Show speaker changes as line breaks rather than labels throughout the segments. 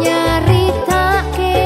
Nyari take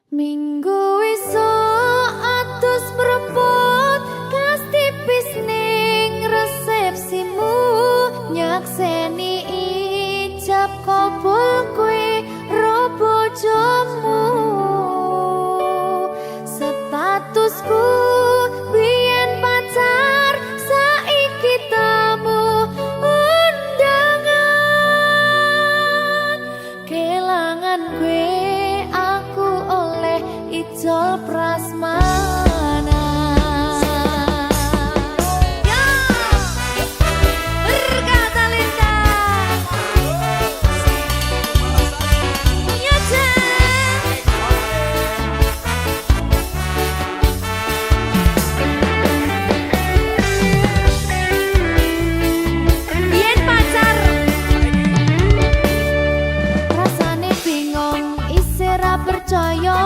Minggu esuk atus mrepot kas tipis ning resepsimu nyakseni ijab kabul kowe ro bojomu statusku biyen pacar saiki tamu undangan kelangan kowe aku oleh ijol prasmanan. Ya, berkata Linda. Ya, biyen pacar rasane bingung isih ra percaya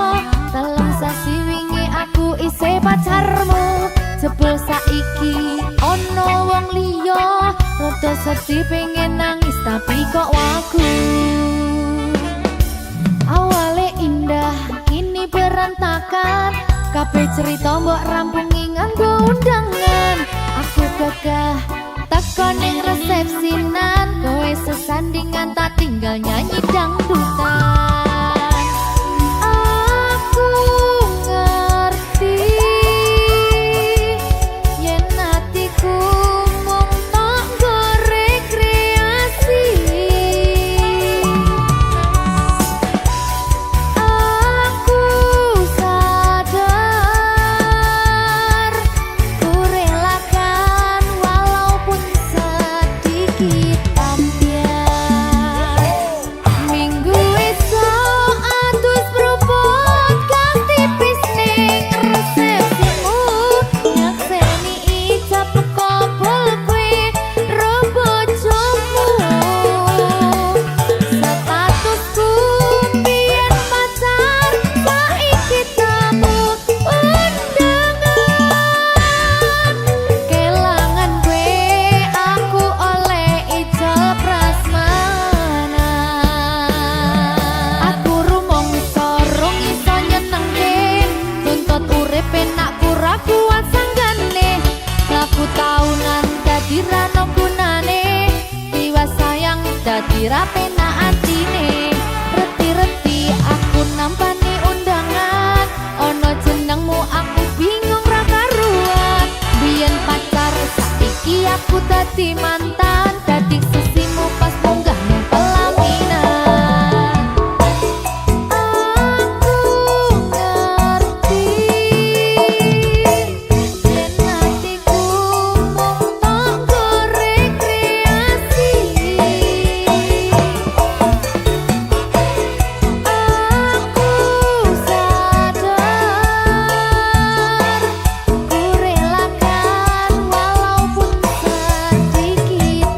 dalam sasi wingi aku isih pacarmu jebul saiki ono wong liya rada sedih pengen nangis tapi kok wagu awale indah kini berantakan kabeh cerita mbok rampungi nganggo undangan aku gagah teko ning resepsinan kowe sesandingan tak tinggal nyanyi dangdutan aku ngerti yen atiku mung tanggo rekreasi aku sadar ku relakan walaupun sedikit ambiar minggu esok atus propot kang tipis ning resepsimu nyakseni ijab kabul kowe ro bojomu statusku biyen pacar saiki tamu undangan kelangan kowe aku oleh ijol prasmanan aku rumangsa rong iso nyenengke tuntut urip enak pura kuat sanggane aku taunan dadi ra ono gunane tiwas sayang dadi ra penak atine reti-reti aku nampani undangan ono jenengmu aku bingung ra karuan biyen pacar saiki aku dadi mantan dadi sisimu pas munggah ning pelaminan aku ngerti yen atiku mung tanggo rekreasi aku sadar ku relakan walaupun sedikit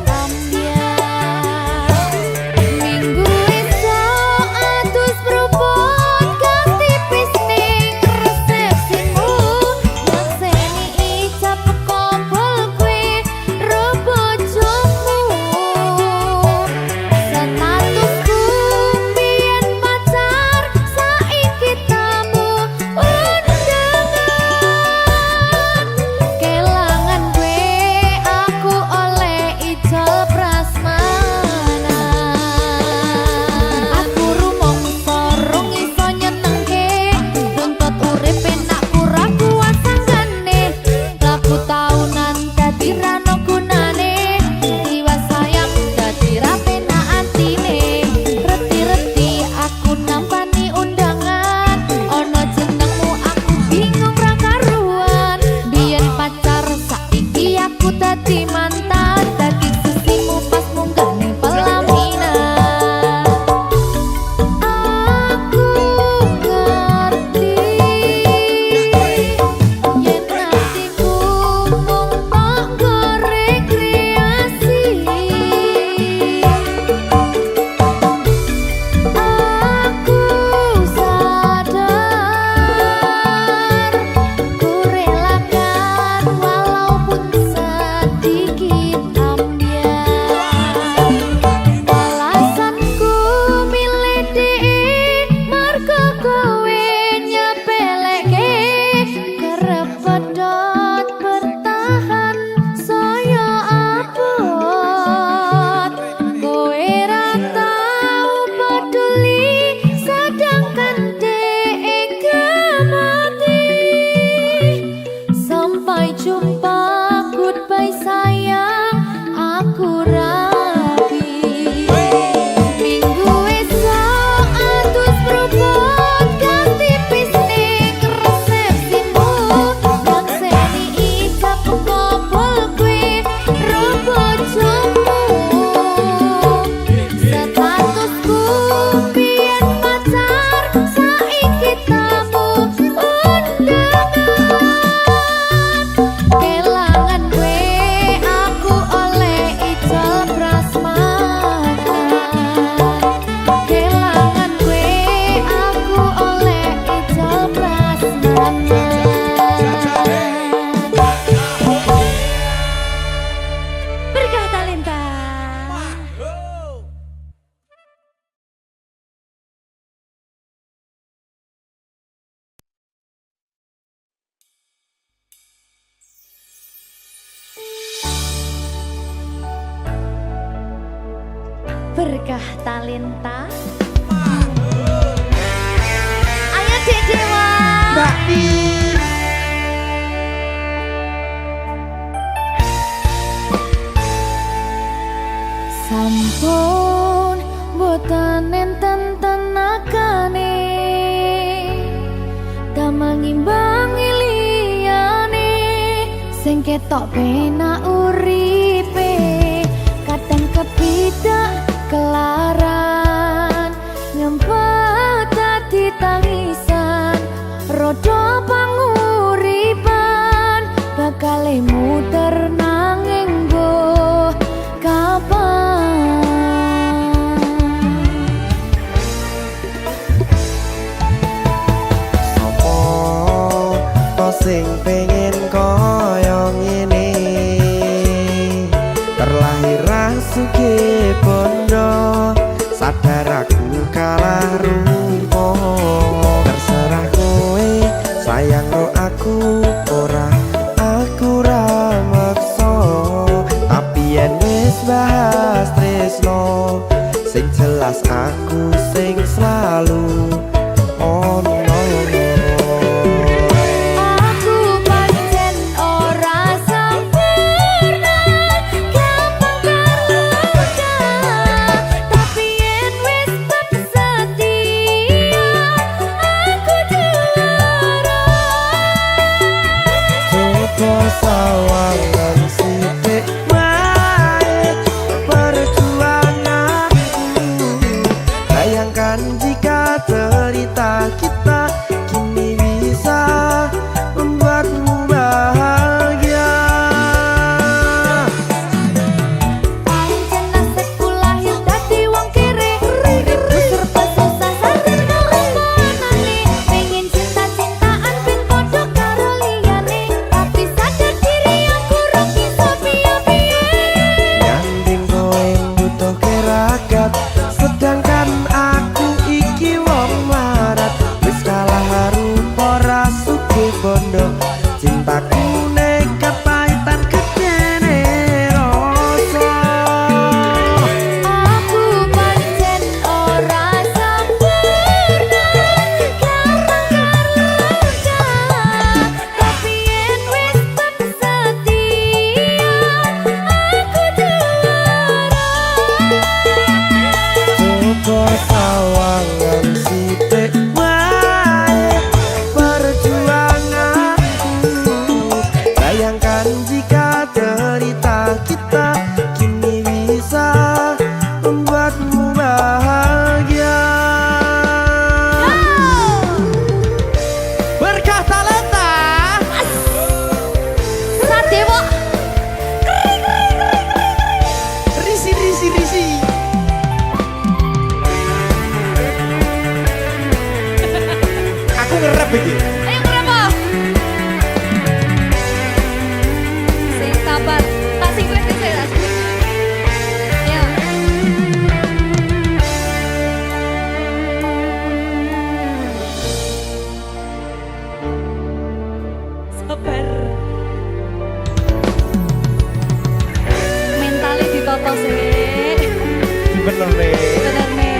berkah talenta. Ayo Dek Dewa.
Mbak Di.
Sampun boten enten tenagane damel ngimbangi liyane sing ketok penak uripe kadang kepidak kelaran nyempet dadi tangisan rodo panguripan bakal muter nanging mbuh kapan.
Sing pengen koyo ngene terlahir sugih bondo sadar aku kalah rumpo terserah kowe sayang ro aku ora aku ra maksa tapi yen wis bahas tresno sing jelas aku sing selalu ono. Sawangan sithik wae perjuanganku bayangkan jika cerita kita kini bisa membuatmu bahagia.
Pancen nasibku lahir dadi wong kere uripku serba susah sadar kelakonane pengen cinta-cintaan ben padha karo liyane tapi sadar diri aku ora iso piye-piye.
Nyanding kowe butuh keragat sedangkan aku iki wong larat wis kalah rupa ra sugih bondo cintaku nekat pahitan gedene rasa.
Aku pancen ora sempurna gampang tapi yen wis setia aku juara.
Coba sawangan sithik wae perjuanganku bayangkan jika cerita kita kini bisa membuatmu bahagia. Berkah talenta
Sadewo
risi. Aku ngerep iki.
ayo berapa? Sing sabar, tak sing kuwi sing jelas. Ayo. Sabar. Mentale ditata sih.
Bener nih.
Bener nih.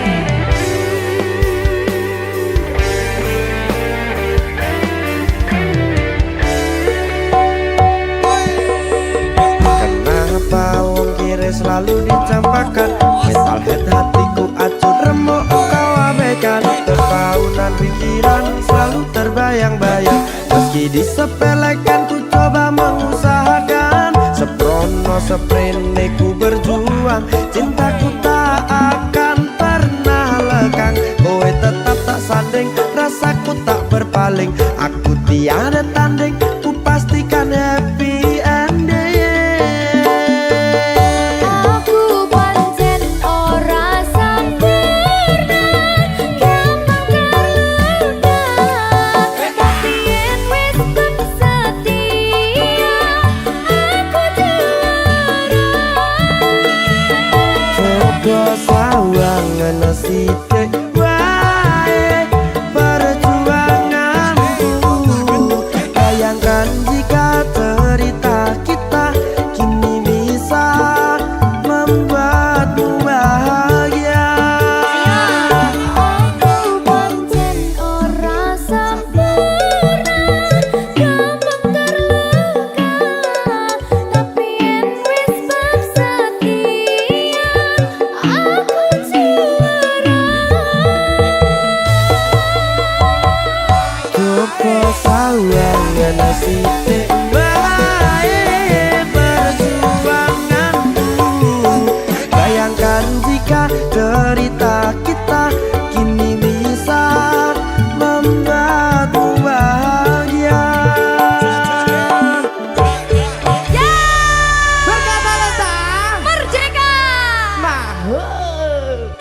Kenapa wong kiri selalu dicampakkan mental head hatiku acuh remuk kau abaikan terpaunan pikiran selalu terbayang-bayang meski disepelekan ku coba mengusahakan seprono seprene ku berjuang cintaku tak akan pernah lekang kowe tetap tak sanding rasaku tak berpaling aku tiada tanding ku pastikan happy ending.
Aku pancen ora sempurna gampang terluka tapi yen wis setia aku juara.
Coba sawangan sithik wae perjuanganku bayangkan kok sawangan sithik bae perjuanganku. Bayangkan jika derita kita kini bisa membuatmu bahagia.
Berkata Lesa Merdeka.
Mahal.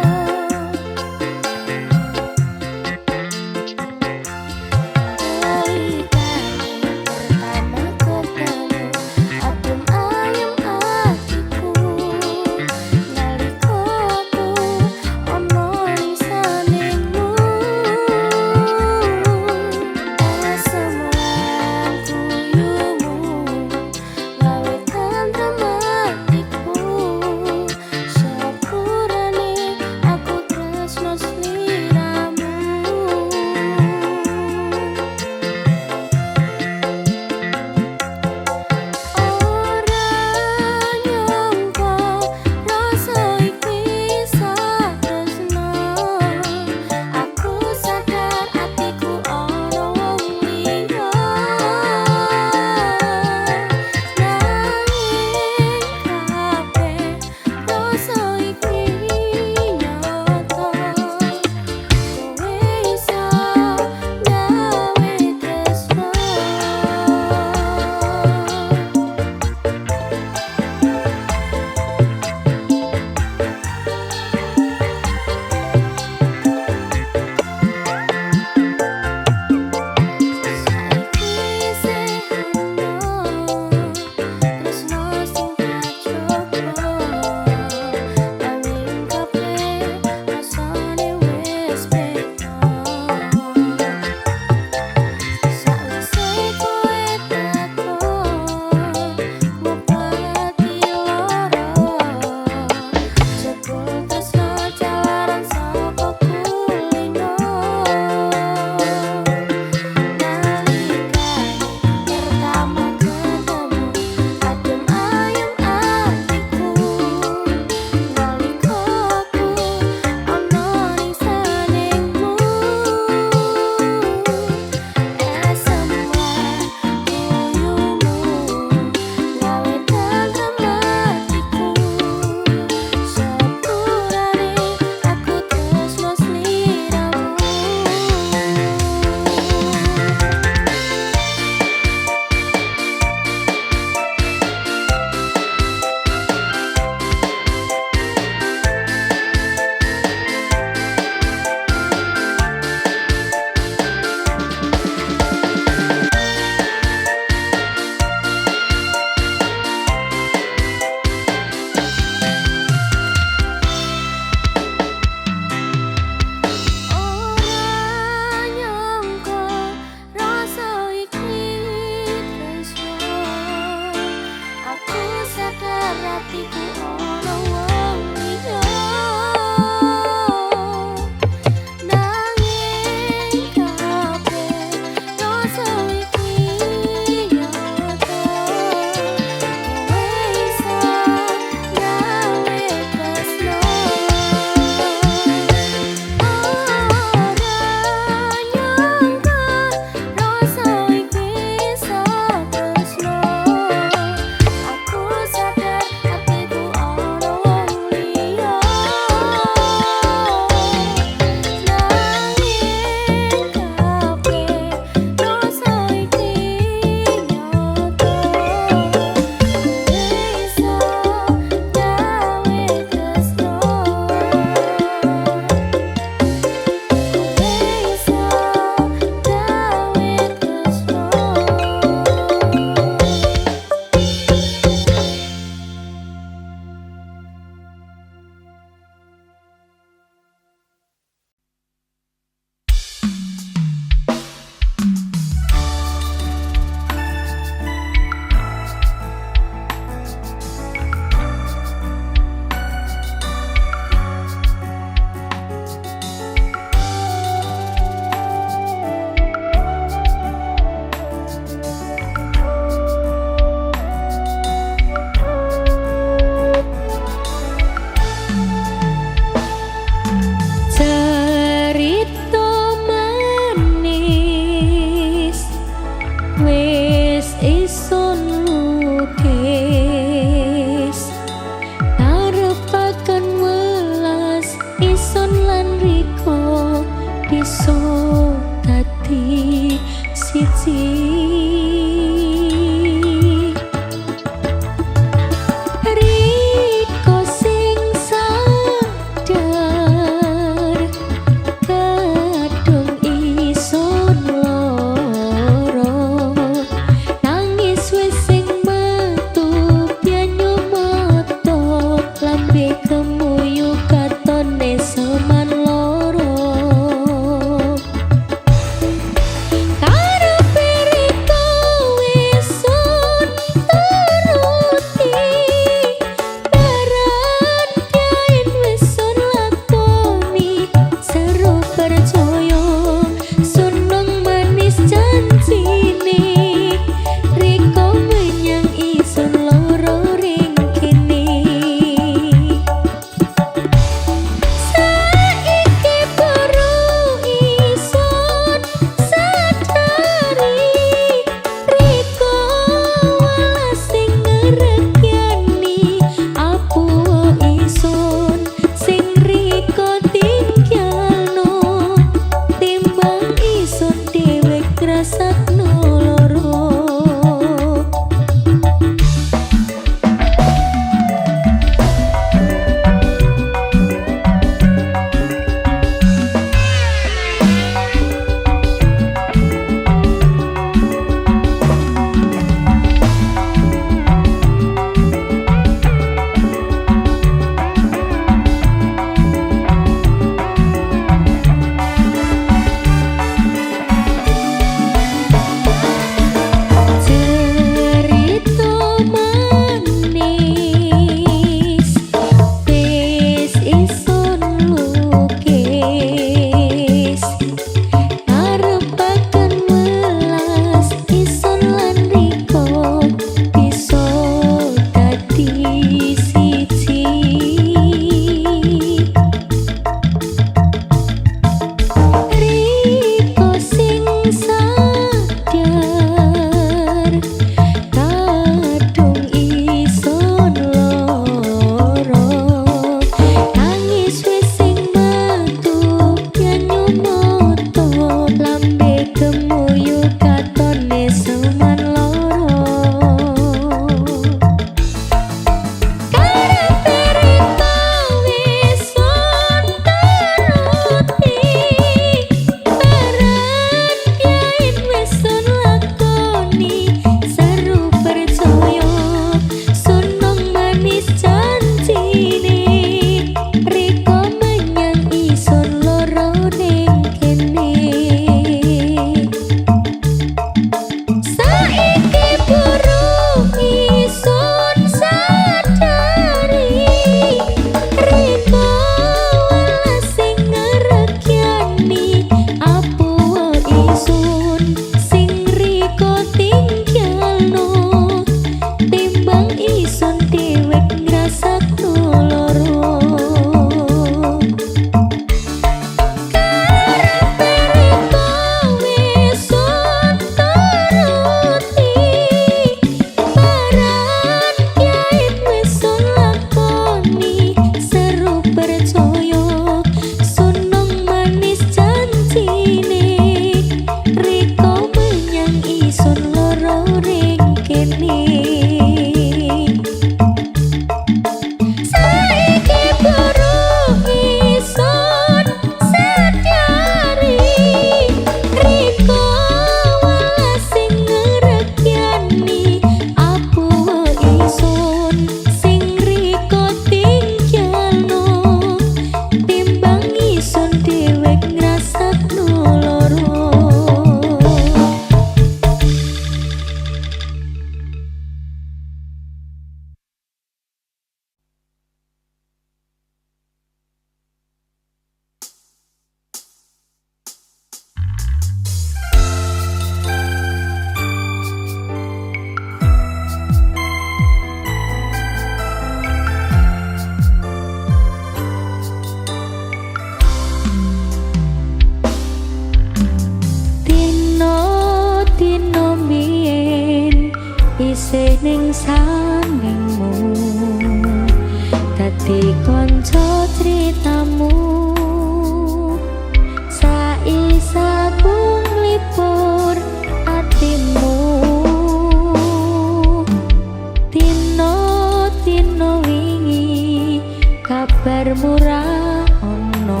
kabar murah ono,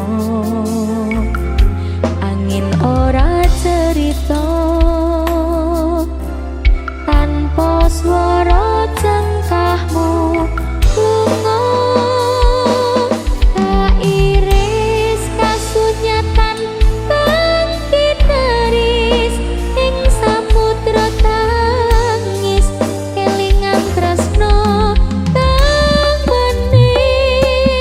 angin ora cerita, tanpa swara cengkahmu lunga, kairis kasunyatan kang kinaris ing samudra tangis kelingan tresno kang manis.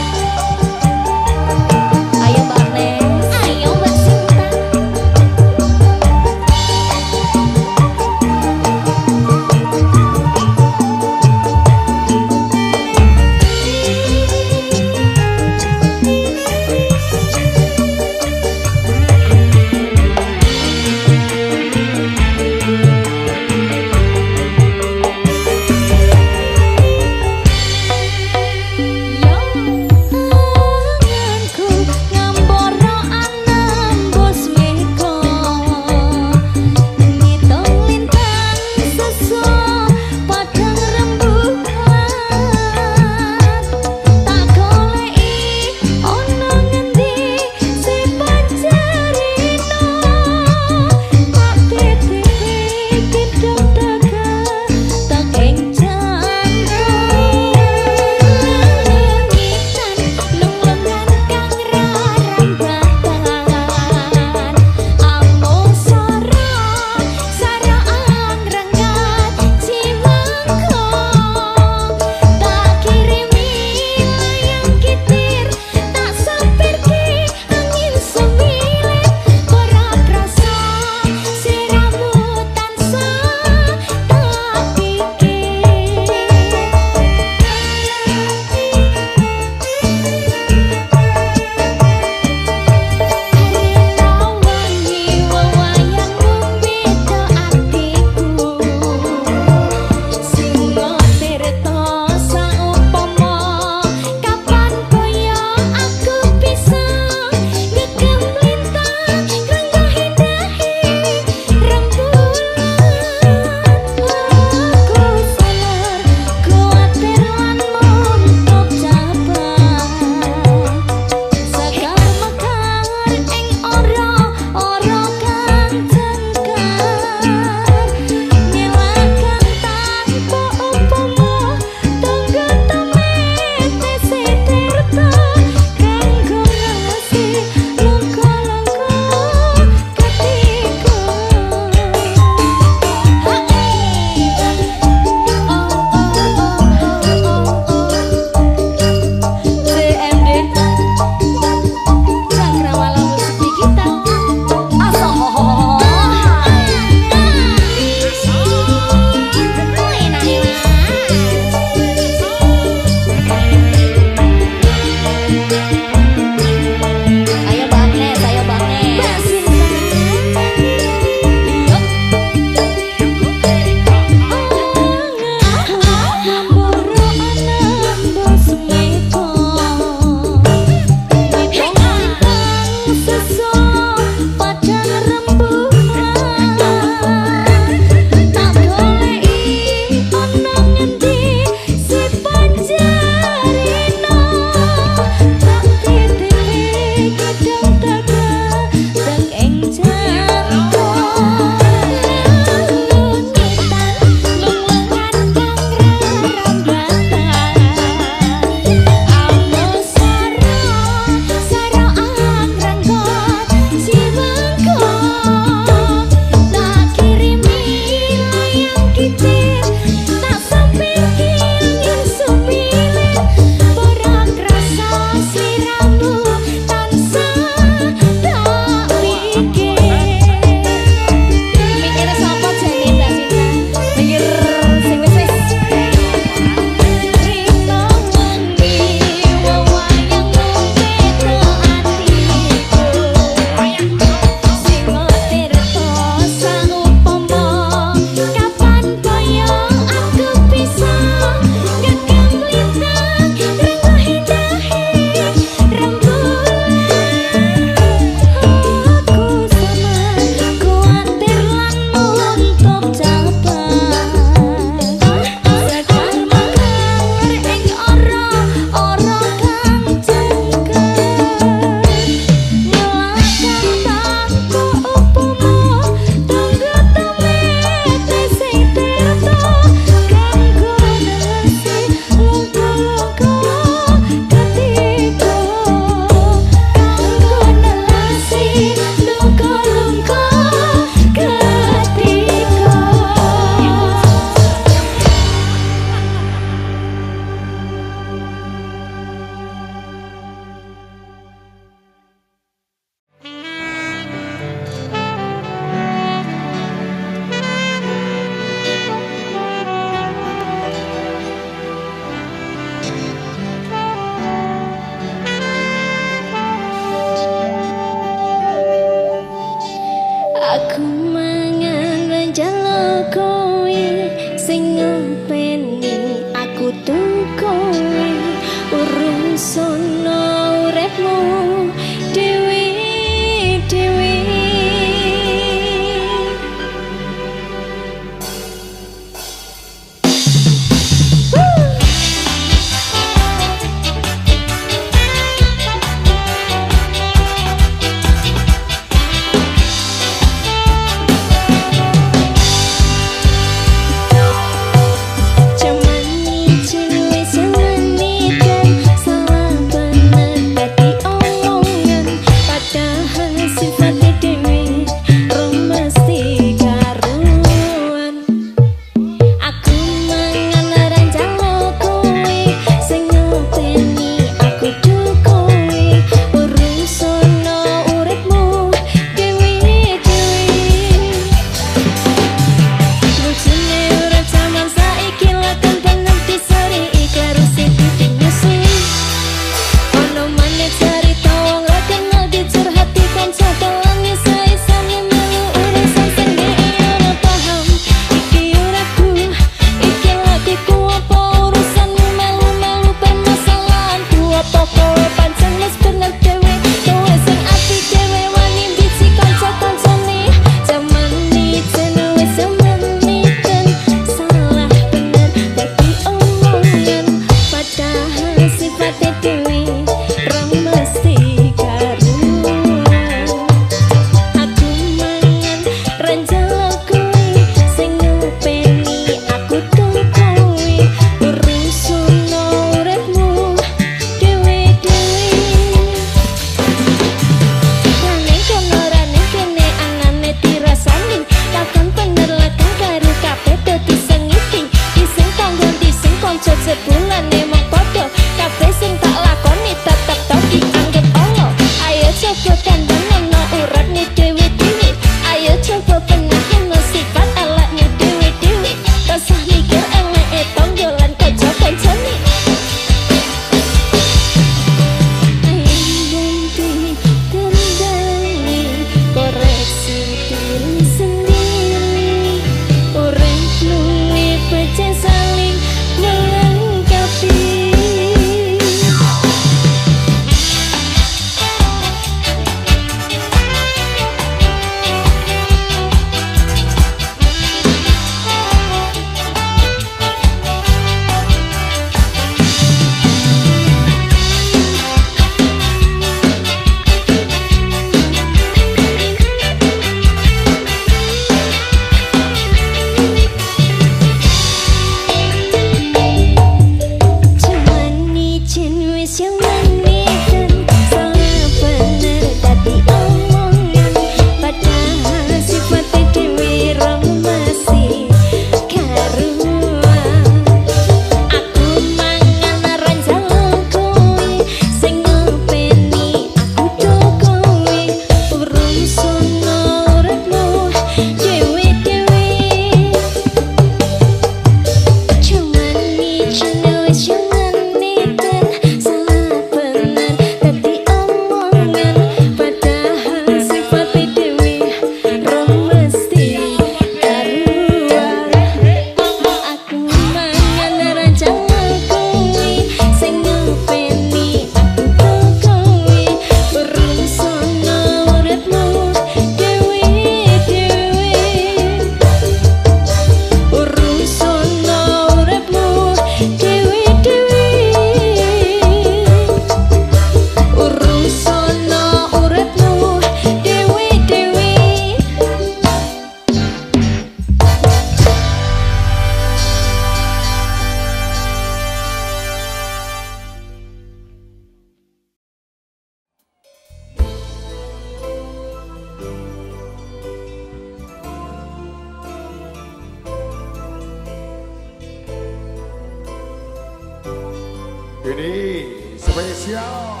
Ini spesial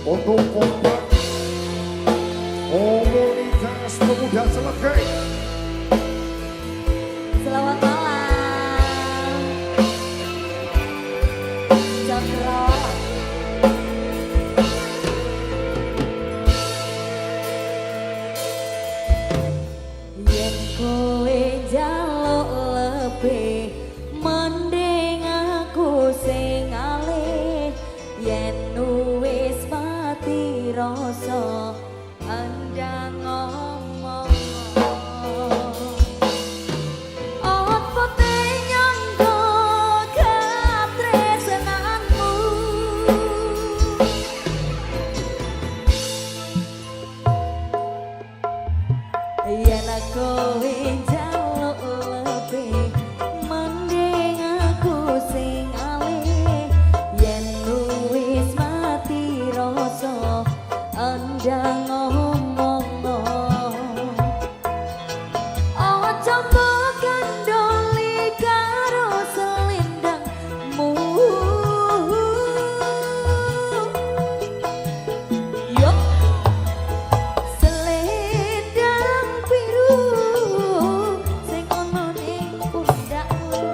untuk kompak komunitas pemuda Selegai.
Selamat malam Cokro. Yen kowe njaluk lebih mending aku sing alih. Yen wis mati rasa andang ngomong. Apa te nyangka katresnanmu. Yen kowe njaluk lebih mending aku sing alih. Yen wis mati rasa andang ngomong. Aja mbok kandhani karo selendangmu. Yo selendang biru sing ana ning pundakku,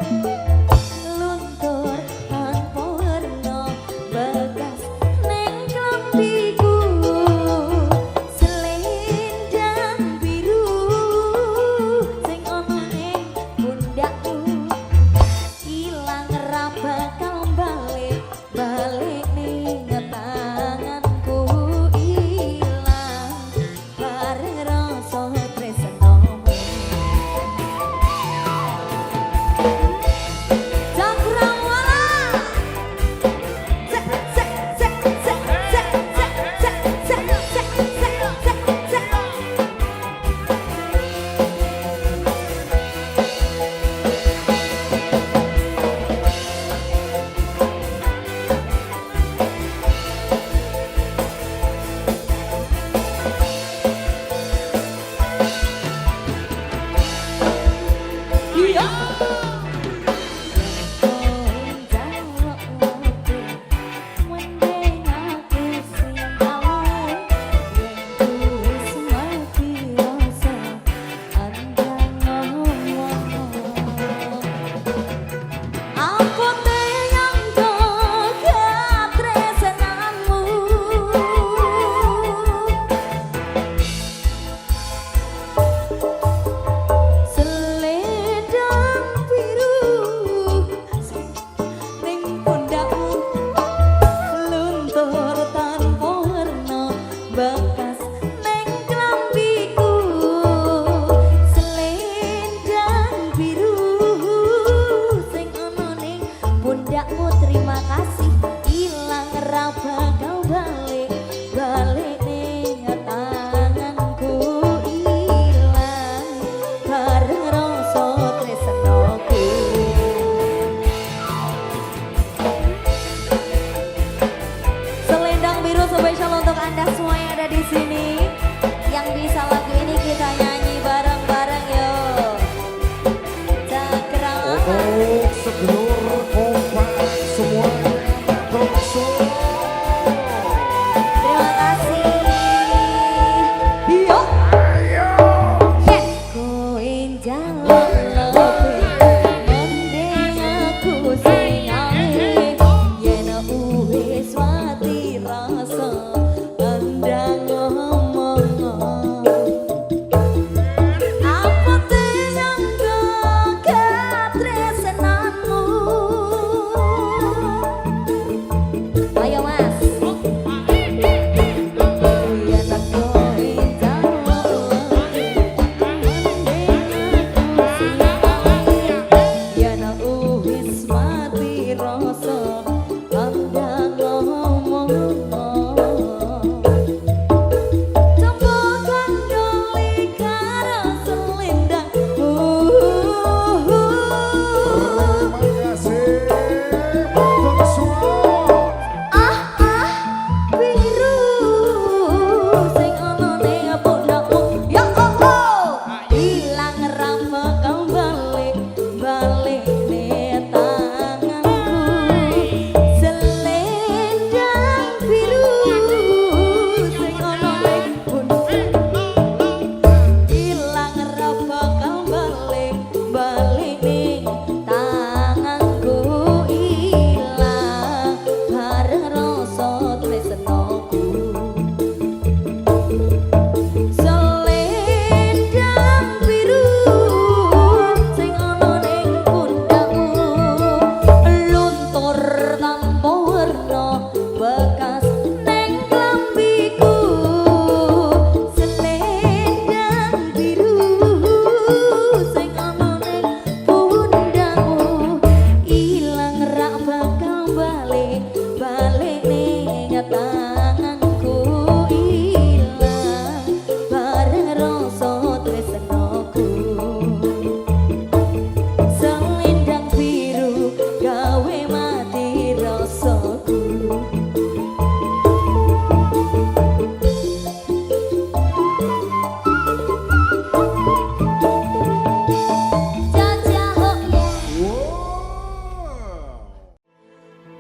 luntur tanpa warna bekas ning klambiku. Selendang biru sing ana ning pundakku, ilang ra bakal balik ning tanganku. Ilang bareng rasa tresnamu. Cakrawala cek cek cek cek cek cek cek cek cek cek cek. Iya. Mending aku sing alih. Yen wis mati rasa andang ngomong. Apa te nyangka katresnanmu. Selendang biru ning pundakmu, luntur tanpa warna bekas ning klambiku. Selendang biru sing ana ning pundakmu, terima kasih. Ilang ra bakal balik ning tanganku. Ilang bareng rasa tresnaku. Selendang biru spesial untuk Anda semua yang ada di sini. Yang bisa lagu ini kita nyanyi bareng-bareng yuk. Cakrawala.
Untuk sedulur kompak semuanya termasuk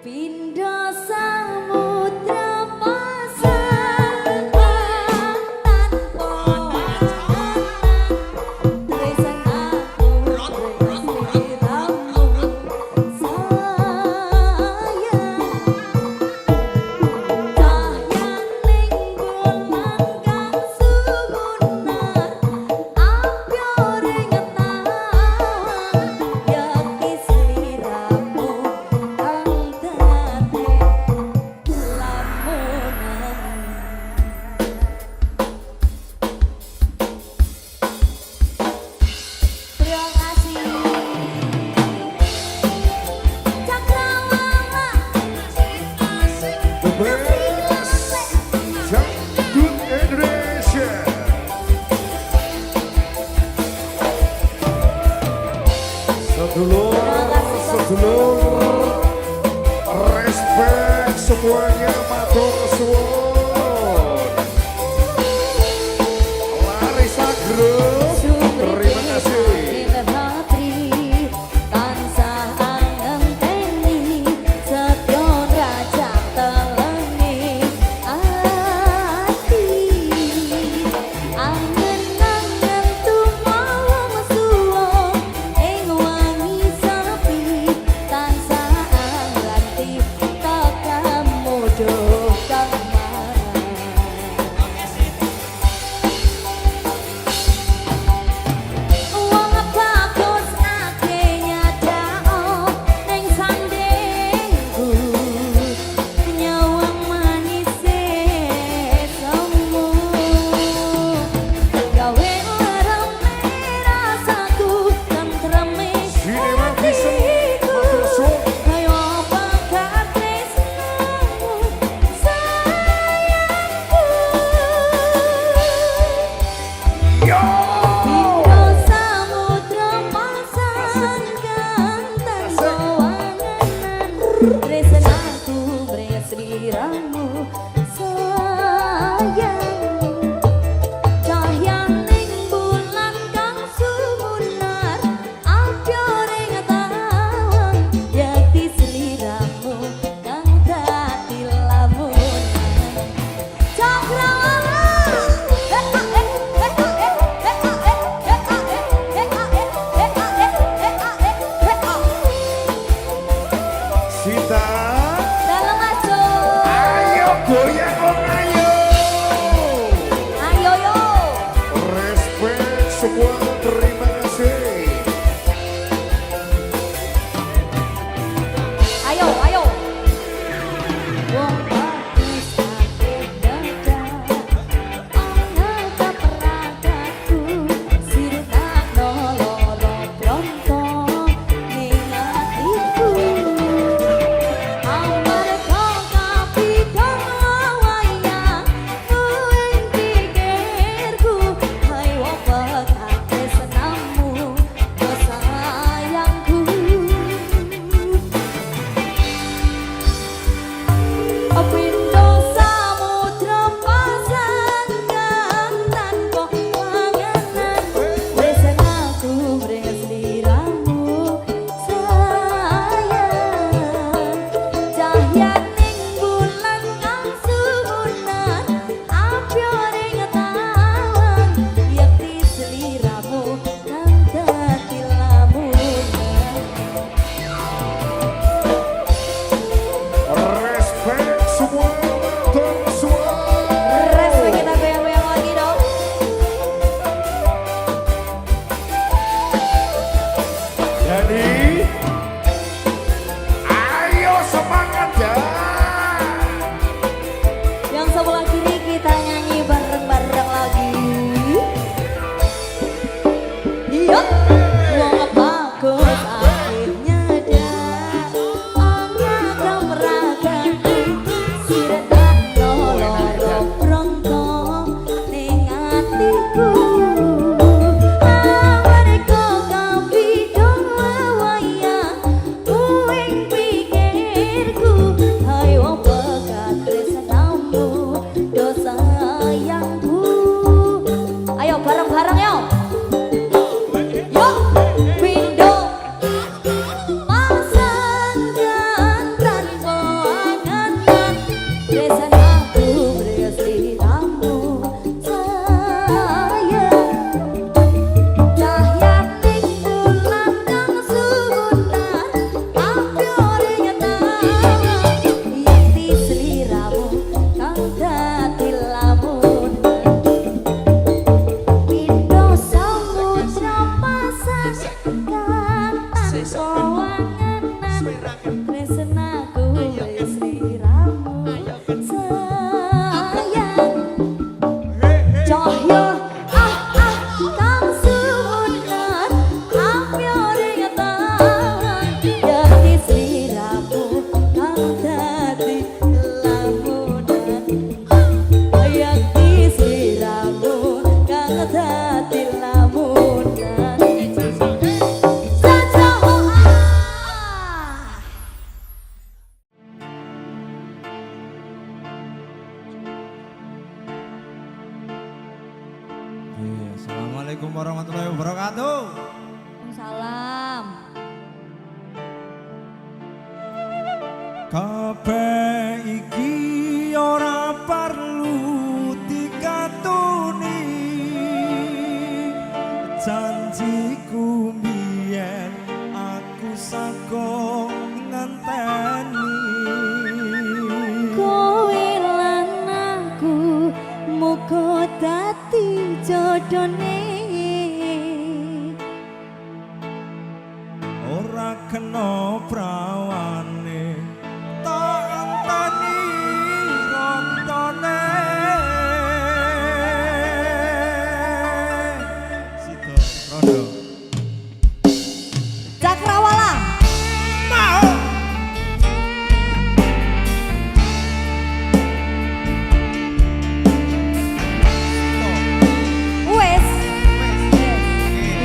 Pindo samudra pasang tanpa wanang tresnaku sliramu sayang cahyaning bulan kang sumunar abyore ngetawang yakti sliramu kang dadi lamunan. Terima kasih Cakrawala
The best Dangdut Indonesia. Sedulur, respect semuanya, matur suwun. Larissa Group, terima kasih.
tansah angenteni setyo rajang teleni ati angen-angen tumawang suwung ing wangi sepi tansah angganti tekamu kang wong bagus ake nyadao ning sandingku nyawang manise semu gawe rame rasaku tentreme
Cinema Vision, matur suwun.
kayo apa tresnamu sayangku. Pindo samudra pasang ganten kawangenan tresnaku sliramu sayang cahyaning bulan kang sumunar abyore ngetawang yakti sliramu kang dadi lamunan. Cakrawala
Sita,
dalam aja
ayo goyang dong, ayo.
ayo yo
Respect semua, terima kasih.
ayo ayo wong bagus ake dadah ana kaperangkatku sirnakno lolo pronto ning atiku
Assalamualaikum warahmatullahi wabarakatuh.
Salam.
Kabeh iki ora perlu dikatuni, janjiku biyen aku sago ngenteni.
Kowe lan aku muga dadi jodone.
Ora kena prawane tak anteni rontone. Sido rondo
Cakrawala.
mau
Wes.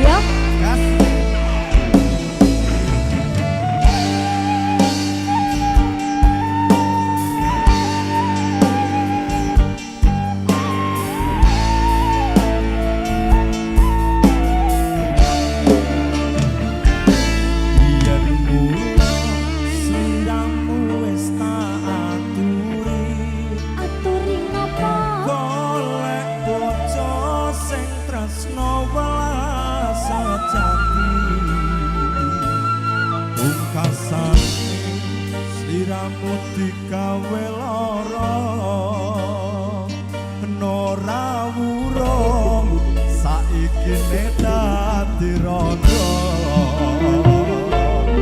Ya.
gas. Yen mula sliramu wis tak aturi,
Aturi napa?
golek bojo sing tresno welas sejati. Pungkasane sliramu digawe lara, nora wurung saiki dadi rondo.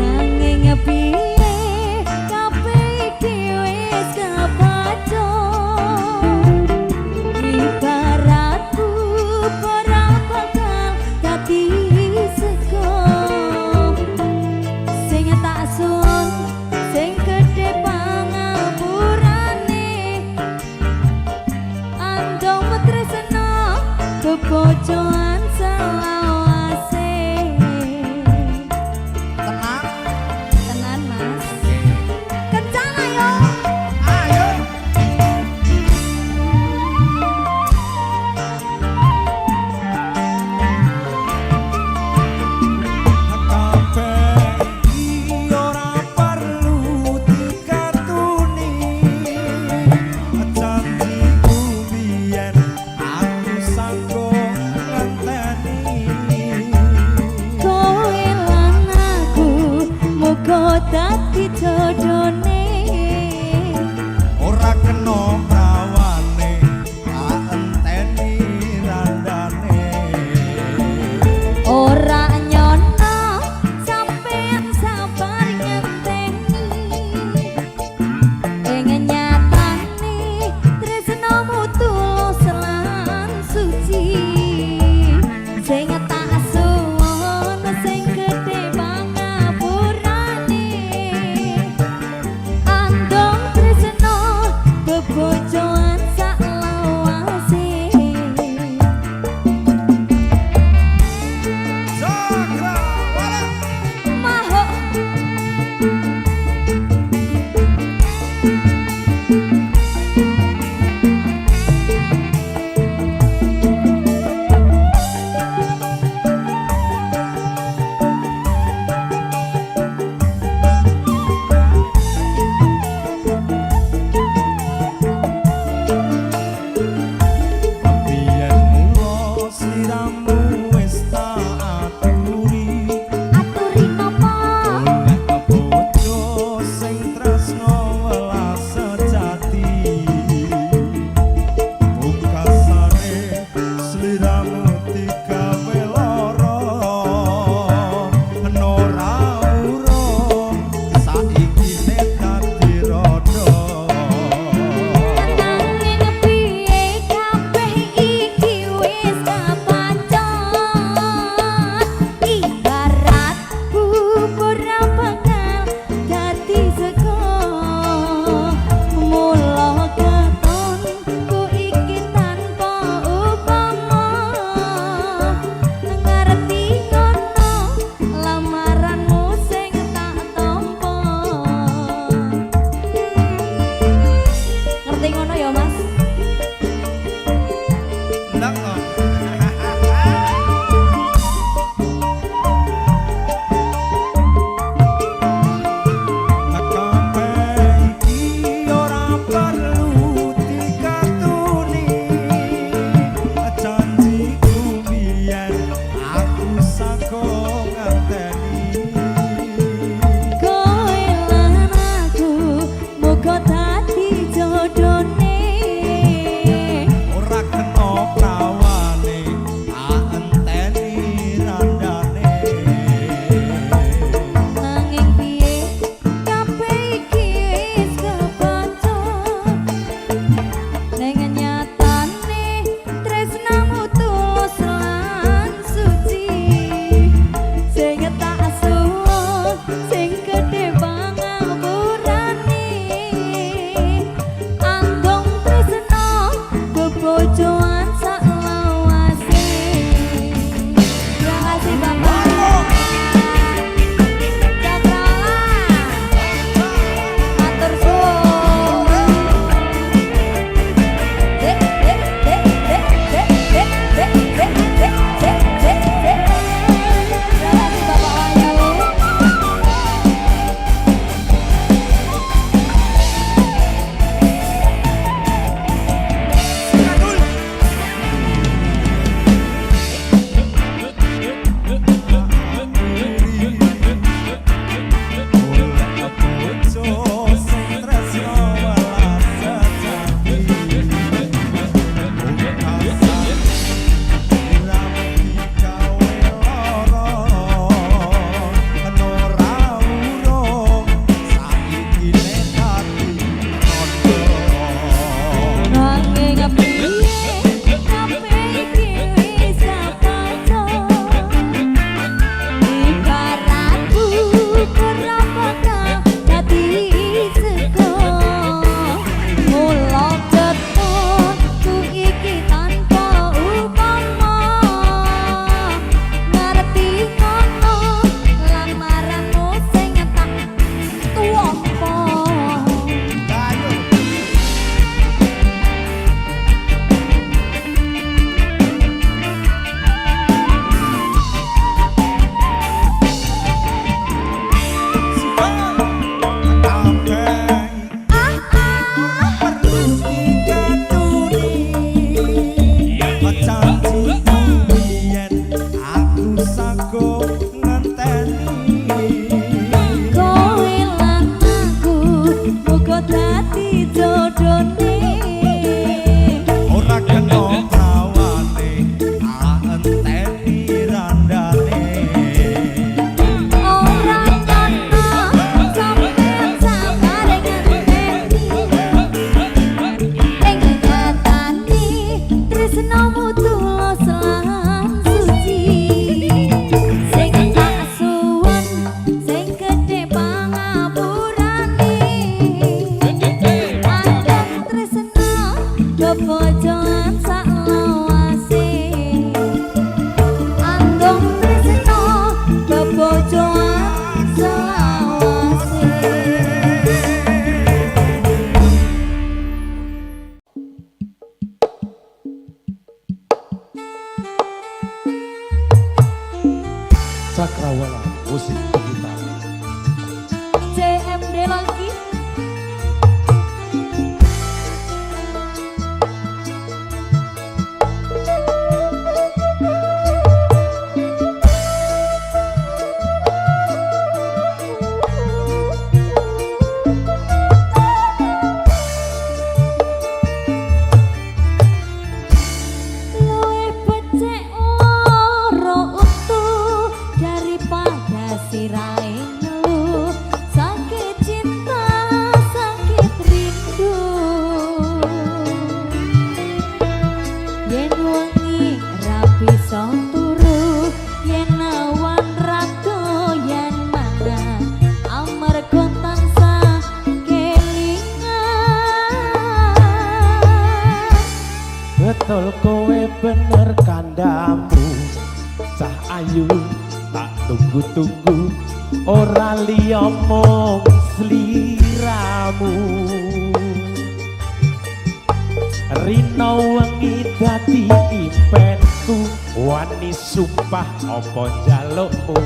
Nanging piye kabeh iki wis kepadon. Ibaratku ora bakal dadi sego. Sing tak sun, sing gedhe pangapurane. Andong tresno bebojoan selawase. muga dadi jodone.
ora kena prawane anteni randane
Ora nyono sampeyan sabare ngenteni. Ing katani tresnamu tulus lan suci. Sing tak suwun sing gedhe pangapurane. Andhap tresna do bojoan sak lawase. Andhap tresna do bojoan selawase.
Cakrawala musik kita.
CMD lagi. Luwih becik loro utuh daripada sirahe ngeluh. Sakit cinta, sakit rindu. Yen wengi ra bisa turu, yen awan ra doyan mangan, amarga tansah kelingan.
Betul kowe bener kandamu cah ayu tak tunggu-tunggu ora liya mung sliramu rino wengi dadi impenku wani sumpah apa njalukmu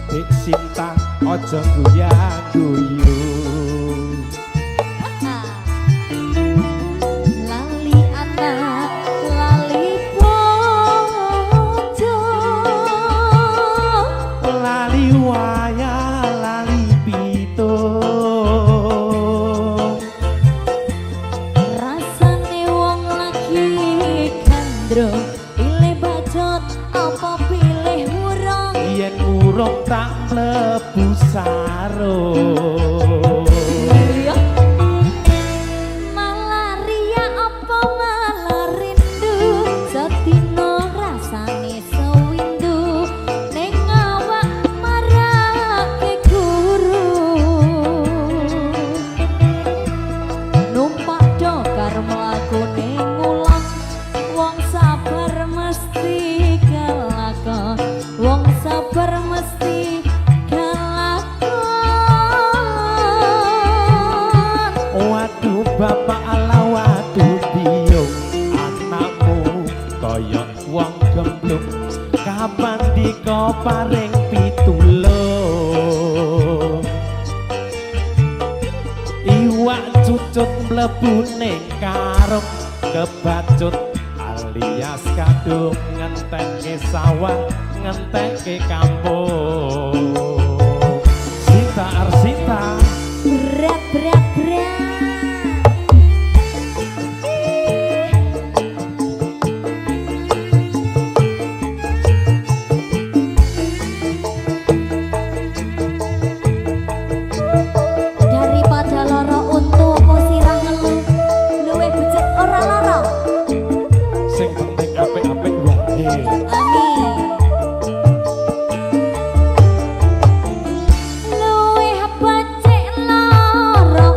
dik Sinta aja guyu-guyu
Lali anak, lali bojo.
lali wayah lali pitung
Rasane wong lagi gandrung, pilih bacot apa pilih murung.
yen urung tak mlebu sarung
Iya. Malah riya apa malah rindu, sedina rasane sewindu, ning awak marake guru. Numpak dokar mlakune ngulang, wong sabar mesti kelakon, wong sabar mesti kelakon.
waduh bapak ala waduh biung anakmu kaya wong gemblung kapan dika paring pitulung iwak cucut mlebu ning karung kebacut alias kadung ngenteke sawah ngenteke kampung Sinta Arsita
Berat, berat, berat. Daripada loro untu apa sirah ngeluh, luwih becik ora lara.
sing penting apik-apik wae
Amin. Luwih becik lara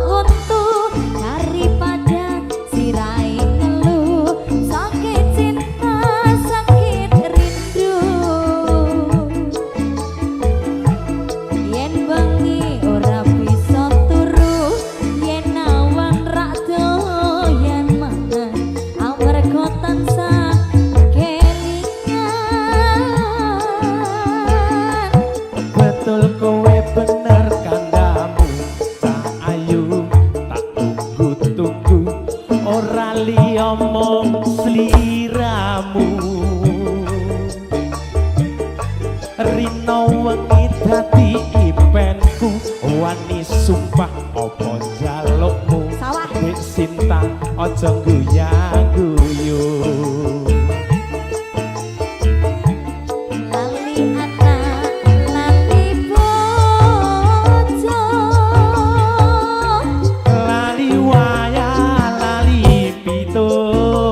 Dek Sinta ojo guya-guyu.
Lali anak lali bojo,
Lali waya lali pitung,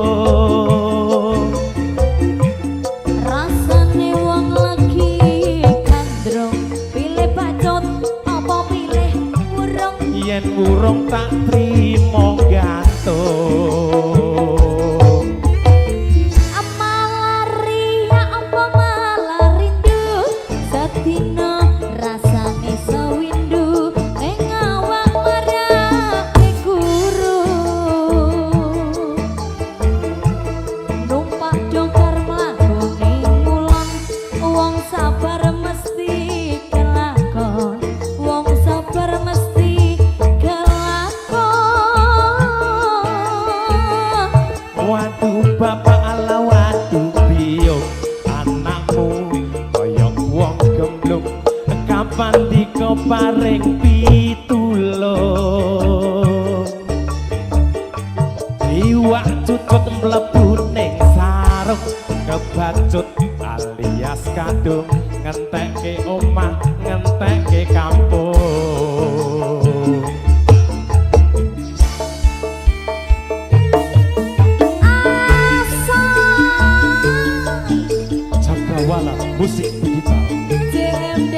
rasane wong lagi gandrung, pilih bacot apa pilih urung.
yen urung tak trimo gantung.
Malaria apa malah rindu, sedina rasane sewindu ning awak marake guru. Numpak dongkar mlaku ning ngulon, wong sabar mesti kelakon, wong sabar mesti kelakon.
Waduh bapak ala waduh biung, anakmu koyok wong gemblung, kapan diko paring pitulung. Iwak cutut mlebu ning sarung, kebacut alias kadung, ngentekke omah ngentekke kampung. Cakrawala musik digital.
JMD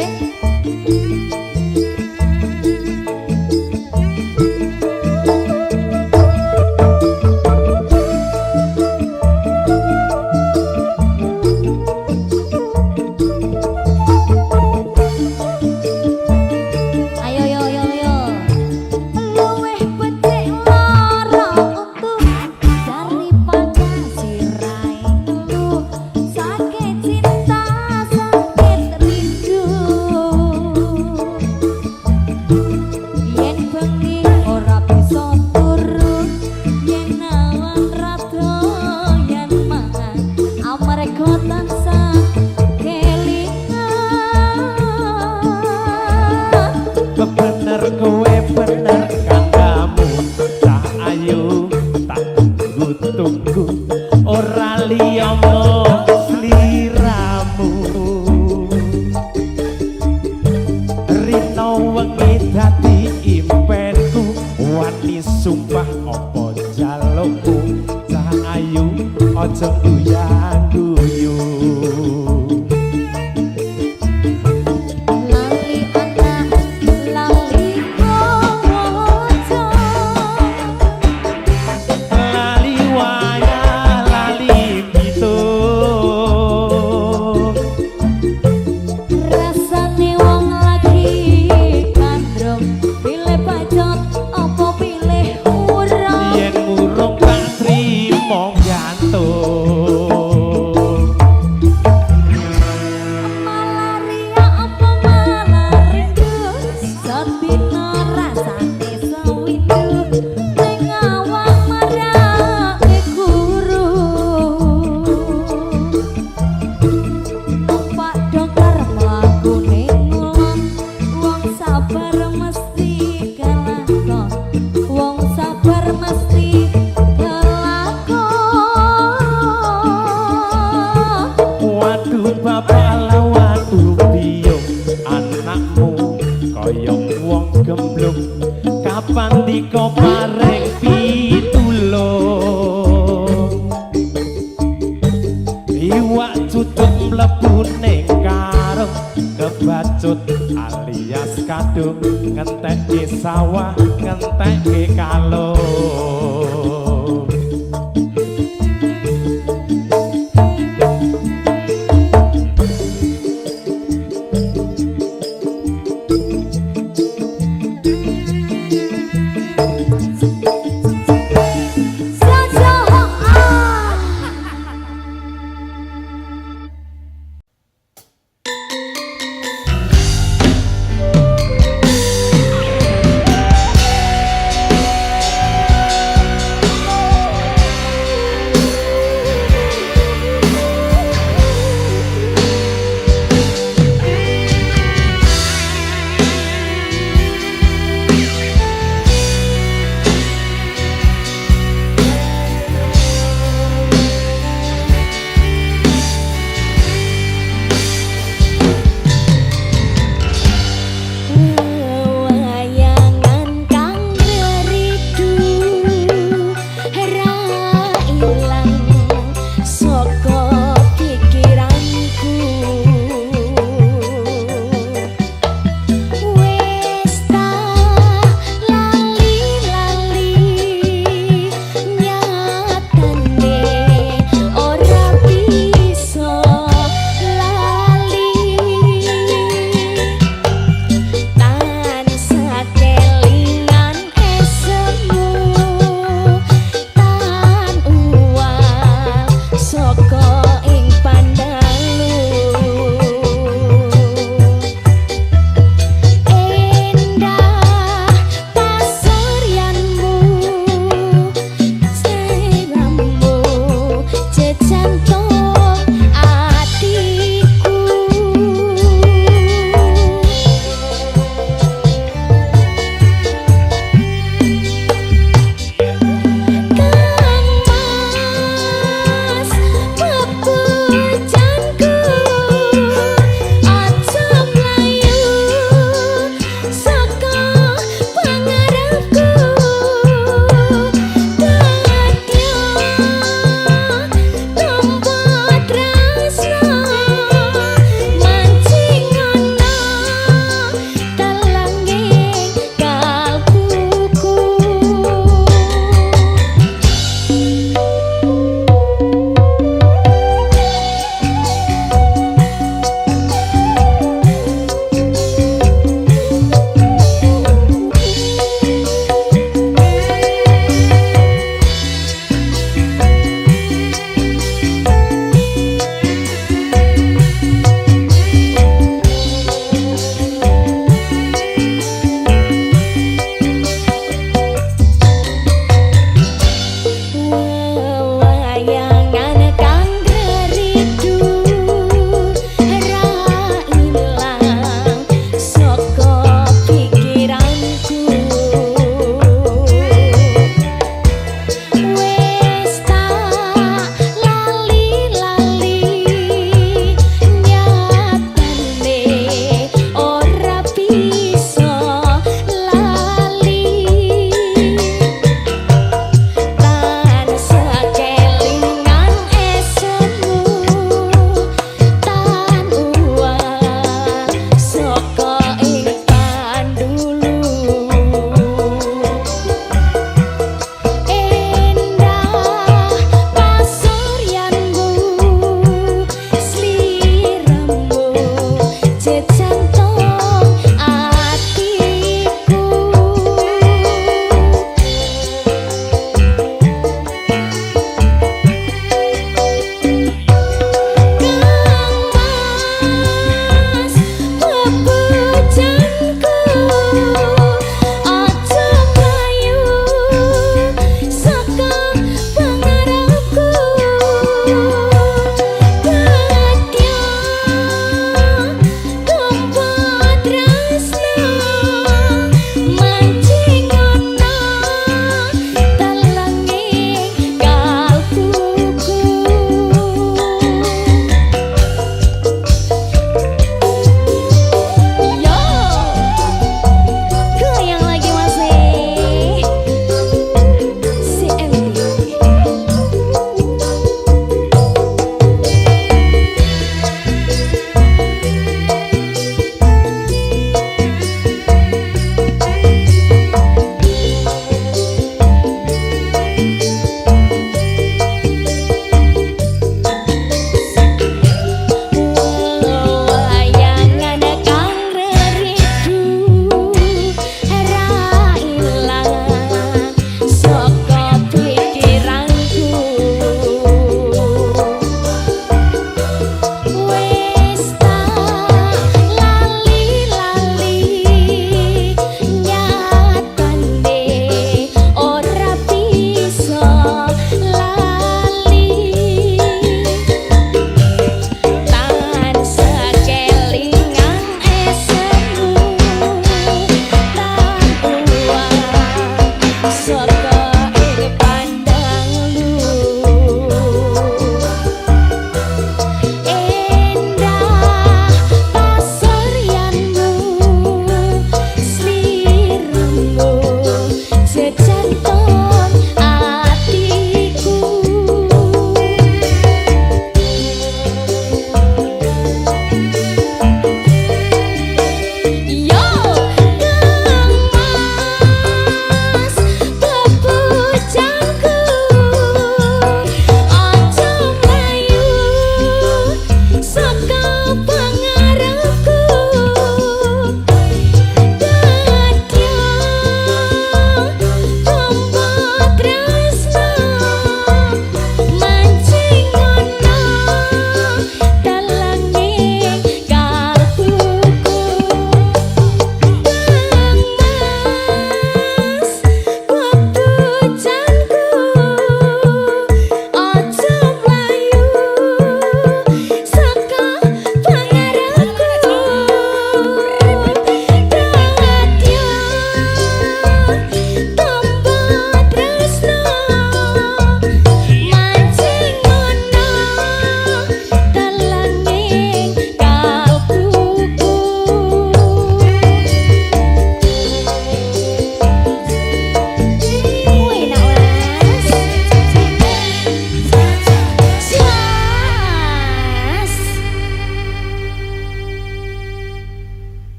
ayo yo yo yo luweh becik lara utuh daripada sirai dulu, sakit cinta sakit rindu. Yen bengi ora bisa turu, yen awan rada yen mangan, amarga tansah kelingan.
Bener kowe bener kandamu, cah ayu tak tunggu-tunggu, ora liya mung sliramu. Rino wengi dadi impenku, wani sumpah apa jalukku, cah ayu aja guya